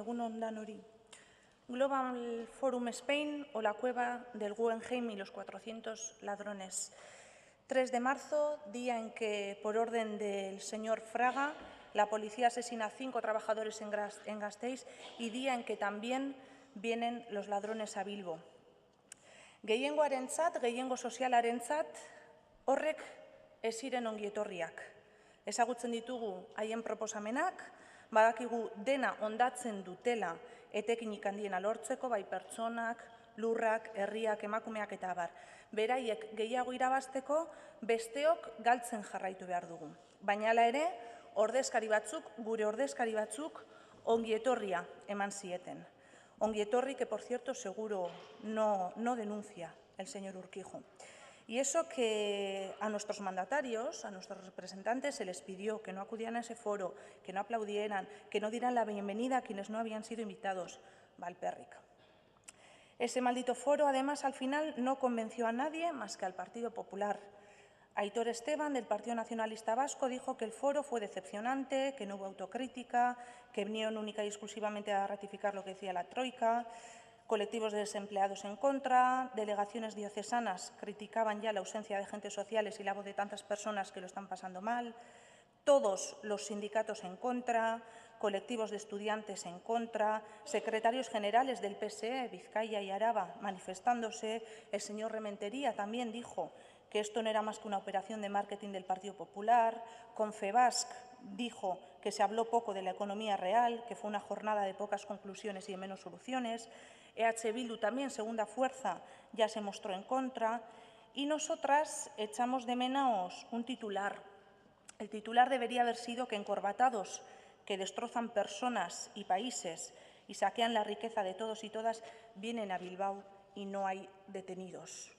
egunon danori. Global Forum Spain o la cueva del Guggenheim y los 400 ladrones. 3 de marzo, día en que, por orden del señor Fraga, la policía asesina a 5 trabajadores en Gasteiz y día en que también vienen los ladrones a Bilbo. Gehiengoarentzat, gehiengo sozialarentzat, horrek ez ziren ongi etorriak. Ezagutzen ditugu haien proposamenak, badakigu dena hondatzen dutela etekinik handiena lortzeko, bai pertsonak, lurrak, herriak, emakumeak eta abar. Beraiek gehiago irabazteko, besteok galtzen jarraitu behar dugu. Baina hala ere, gure ordezkari batzuk, ongi etorria eman zieten. Ongi etorri que, por cierto, seguro no denuncia el señor Urquijo. Y eso que a nuestros mandatarios, a nuestros representantes, se les pidió que no acudieran a ese foro, que no aplaudieran, que no dieran la bienvenida a quienes no habían sido invitados. Valpérric. Ese maldito foro, además, al final no convenció a nadie más que al Partido Popular. Aitor Esteban, del Partido Nacionalista Vasco, dijo que el foro fue decepcionante, que no hubo autocrítica, que vinieron única y exclusivamente a ratificar lo que decía la Troika. Colectivos de desempleados en contra, delegaciones diocesanas criticaban ya la ausencia de agentes sociales y la voz de tantas personas que lo están pasando mal, todos los sindicatos en contra, colectivos de estudiantes en contra, secretarios generales del PSE, Vizcaya y Araba, manifestándose. El señor Rementería también dijo que esto no era más que una operación de marketing del Partido Popular. Confebask dijo que se habló poco de la economía real, que fue una jornada de pocas conclusiones y de menos soluciones. EH Bildu también, segunda fuerza, ya se mostró en contra. Y nosotras echamos de menos un titular. El titular debería haber sido que encorbatados que destrozan personas y países y saquean la riqueza de todos y todas, vienen a Bilbao y no hay detenidos.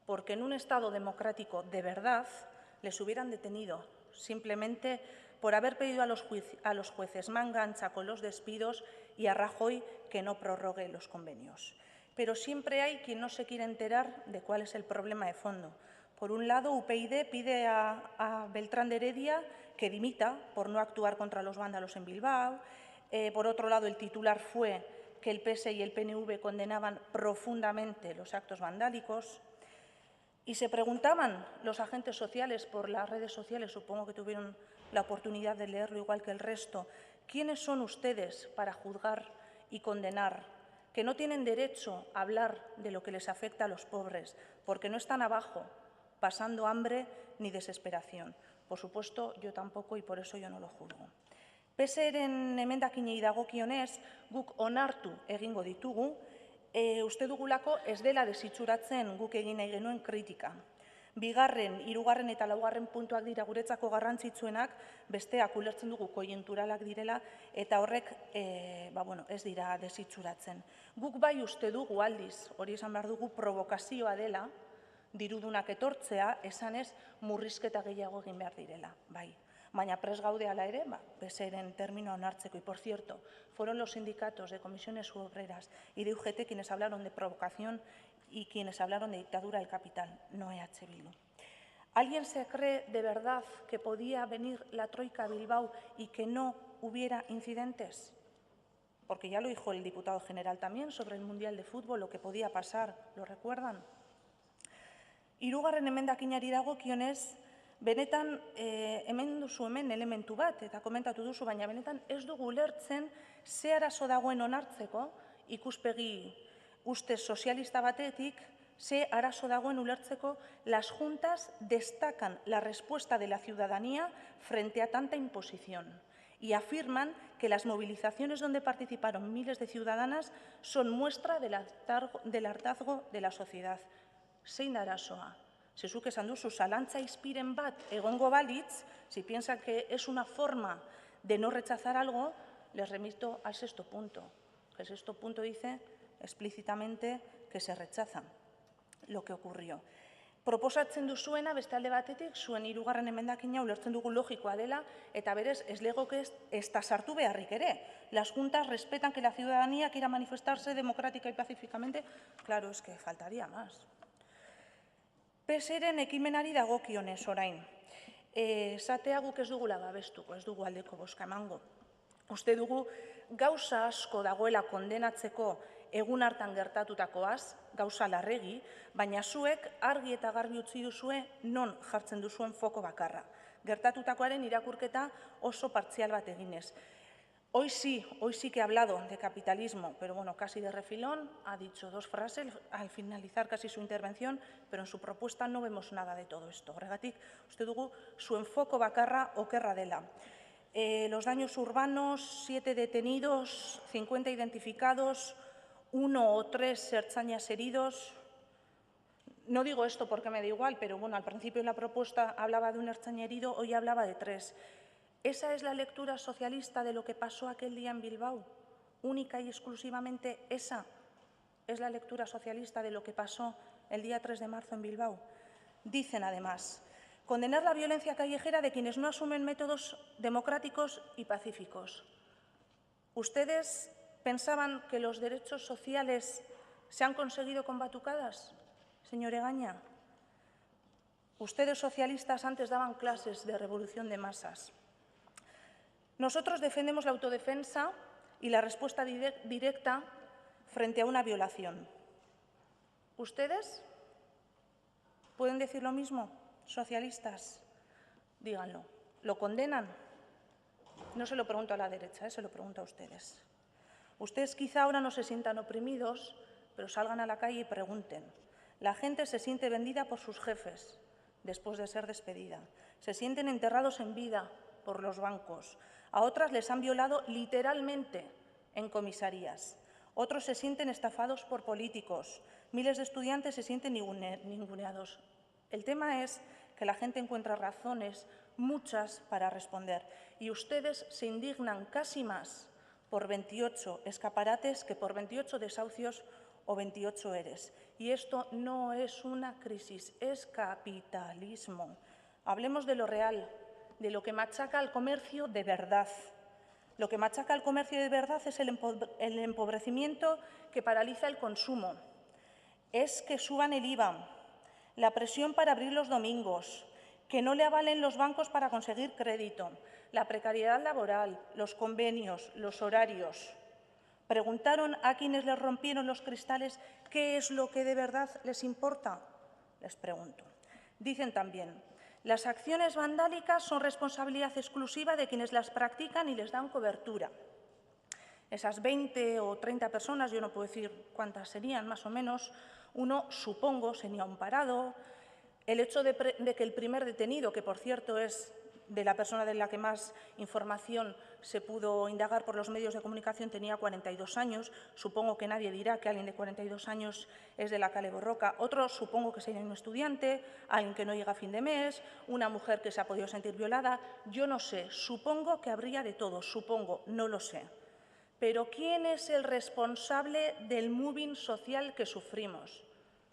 Porque en un Estado democrático de verdad les hubieran detenido simplemente por haber pedido a los jueces manga ancha con los despidos y a Rajoy que no prorrogue los convenios. Pero siempre hay quien no se quiere enterar de cuál es el problema de fondo. Por un lado, UPyD pide a Beltrán de Heredia que dimita por no actuar contra los vándalos en Bilbao. Por otro lado, el titular fue que el PS y el PNV condenaban profundamente los actos vandálicos. Y se preguntaban los agentes sociales por las redes sociales, supongo que tuvieron la oportunidad de leerlo igual que el resto, ¿quiénes son ustedes para juzgar y condenar? Que no tienen derecho a hablar de lo que les afecta a los pobres, porque no están abajo, pasando hambre ni desesperación. Por supuesto, yo tampoco y por eso yo no lo juzgo. PSeren emendakinei dagokionez, guk onartu egingo ditugu, uste dugulako ez dela desitxuratzen guk egin nahi genuen kritika. Bigarren, hirugarren eta laugarren puntuak dira guretzako garrantzitsuenak, besteak ulertzen dugu koienturalak direla eta horrek ez dira desitxuratzen. Guk bai uste dugu aldiz, hori esan behar dugu, provokazioa dela, dirudunak etortzea, esanez murrizketa gehiago egin behar direla, bai. Baina prest gaude hala ere, PSeren terminoa onartzeko. Y, por cierto, fueron los sindicatos de comisiones obreras y de UGT quienes hablaron de provocación y quienes hablaron de dictadura del capital, no EH Bildu. ¿Alguien se cree de verdad que podía venir la Troika a Bilbao y que no hubiera incidentes? Porque ya lo dijo el diputado general también sobre el Mundial de Fútbol, lo que podía pasar, ¿lo recuerdan? Hirugarren emendakinari dagokionez, benetan, hemen duzu hemen elementu bat, eta komentatu duzu, baina benetan ez dugu ulertzen ze arazo dagoen onartzeko, ikuspegi ustez sozialista batetik, ze arazo dagoen ulertzeko, las juntas destacan la respuesta de la ciudadanía frente a tanta imposición y afirman que las movilizaciones donde participaron miles de ciudadanas son muestra del hartazgo de la sociedad. Zein da arazoa? Zezuk esan duzu, zalantza izpiren bat egongo balitz, si piensan que es una forma de no rechazar algo, les remito al sexto punto. El sexto punto dice explícitamente que se rechaza lo que ocurrió. Proposatzen duzuena, beste alde batetik, zuen hirugarren emendakina ulertzen dugu logikoa dela, eta berez ez legoke ezta sartu beharrik ere. Las juntas respetan que la ciudadanía quiera manifestarse democrática y pacíficamente. Claro, es que faltaría más. PSeren ekimenari dagokionez orain. Esatea guk ez dugula babestuko, ez dugu aldeko bozka emango. Uste dugu gauza asko dagoela kondenatzeko egun hartan gertatutakoaz, gauza larregi, baina zuek argi eta garbi utzi duzue non jartzen duzuen foko bakarra. Gertatutakoaren irakurketa oso partzial bat eginez. Hoy sí que he hablado de capitalismo, pero bueno, casi de refilón, ha dicho dos frases al finalizar casi su intervención, pero en su propuesta no vemos nada de todo esto. Horregatik, uste dugu, zuen foko bakarra okerra dela. Los daños urbanos, 7 detenidos, 50 identificados, 1 o 3 ertzainas heridos. No digo esto porque me da igual, pero bueno, al principio de la propuesta hablaba de un ertzaina herido, hoy hablaba de 3. ¿Esa es la lectura socialista de lo que pasó aquel día en Bilbao? ¿Única y exclusivamente esa es la lectura socialista de lo que pasó el día 3 de marzo en Bilbao? Dicen, además, condenar la violencia callejera de quienes no asumen métodos democráticos y pacíficos. ¿Ustedes pensaban que los derechos sociales se han conseguido con batucadas, señor Egaña? Ustedes, socialistas, antes daban clases de revolución de masas. Nosotros defendemos la autodefensa y la respuesta directa frente a una violación. ¿Ustedes pueden decir lo mismo, socialistas? Díganlo. ¿Lo condenan? No se lo pregunto a la derecha, se lo pregunto a ustedes. Ustedes quizá ahora no se sientan oprimidos, pero salgan a la calle y pregunten. La gente se siente vendida por sus jefes después de ser despedida. Se sienten enterrados en vida por los bancos. A otras les han violado literalmente en comisarías. Otros se sienten estafados por políticos. Miles de estudiantes se sienten ninguneados. El tema es que la gente encuentra razones, muchas, para responder. Y ustedes se indignan casi más por 28 escaparates que por 28 desahucios o 28 ERES. Y esto no es una crisis, es capitalismo. Hablemos de lo real, de lo que machaca al comercio de verdad. Lo que machaca al comercio de verdad es el empobrecimiento que paraliza el consumo. Es que suban el IVA, la presión para abrir los domingos, que no le avalen los bancos para conseguir crédito, la precariedad laboral, los convenios, los horarios. ¿Preguntaron a quienes les rompieron los cristales qué es lo que de verdad les importa? Les pregunto. Dicen también, las acciones vandálicas son responsabilidad exclusiva de quienes las practican y les dan cobertura. Esas 20 o 30 personas, yo no puedo decir cuántas serían más o menos, uno, supongo, sería un parado. El hecho de que el primer detenido, que por cierto es de la persona de la que más información se pudo indagar por los medios de comunicación, tenía 42 años. Supongo que nadie dirá que alguien de 42 años es de la Kale Borroka. Otro, supongo que sería un estudiante, alguien que no llega a fin de mes, una mujer que se ha podido sentir violada. Yo no sé, supongo que habría de todo, supongo, no lo sé. Pero ¿quién es el responsable del moving social que sufrimos?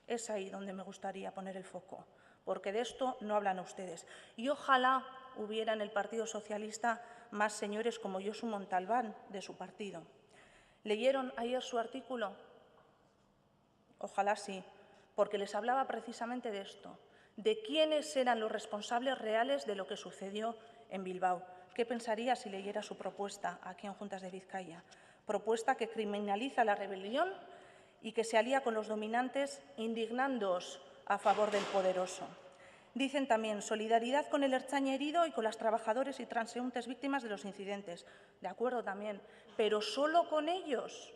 Es ahí donde me gustaría poner el foco, porque de esto no hablan ustedes. Y ojalá hubiera en el Partido Socialista más señores como Josu Montalbán, de su partido. ¿Leyeron ayer su artículo? Ojalá sí, porque les hablaba precisamente de esto, de quiénes eran los responsables reales de lo que sucedió en Bilbao. ¿Qué pensaría si leyera su propuesta aquí en Juntas de Vizcaya? Propuesta que criminaliza la rebelión y que se alía con los dominantes, indignándoos a favor del poderoso. Dicen también solidaridad con el ertzaina herido y con las trabajadoras y transeúntes víctimas de los incidentes. De acuerdo también, pero solo con ellos.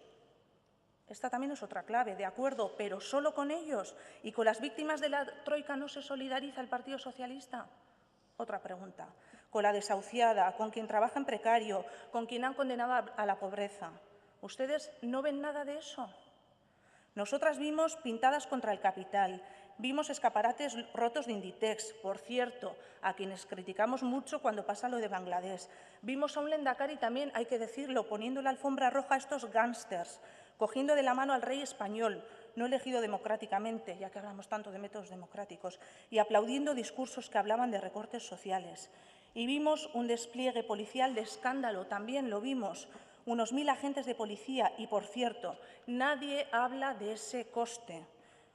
Esta también es otra clave, de acuerdo, pero solo con ellos. ¿Y con las víctimas de la troika no se solidariza el Partido Socialista? Otra pregunta. Con la desahuciada, con quien trabaja en precario, con quien han condenado a la pobreza. ¿Ustedes no ven nada de eso? Nosotras vimos pintadas contra el capital, vimos escaparates rotos de Inditex, por cierto, a quienes criticamos mucho cuando pasa lo de Bangladesh. Vimos a un Lehendakari también, hay que decirlo, poniendo la alfombra roja a estos gángsters, cogiendo de la mano al rey español, no elegido democráticamente, ya que hablamos tanto de métodos democráticos, y aplaudiendo discursos que hablaban de recortes sociales. Y vimos un despliegue policial de escándalo, también lo vimos, unos 1000 agentes de policía y, por cierto, nadie habla de ese coste.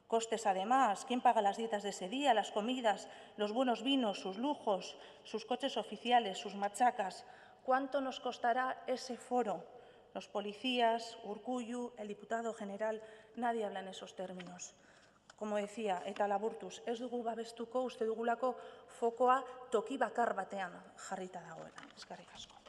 Costes, además, ¿quién paga las dietas de ese día, las comidas, los buenos vinos, sus lujos, sus coches oficiales, sus machacas? ¿Cuánto nos costará ese foro? Los policías, Urkullu, el diputado general, nadie habla en esos términos. Como decía, eta laburtuz, ez dugu babestuko, uste dugulako fokoa toki bakar batean jarrita dagoela. Eskerrik asko.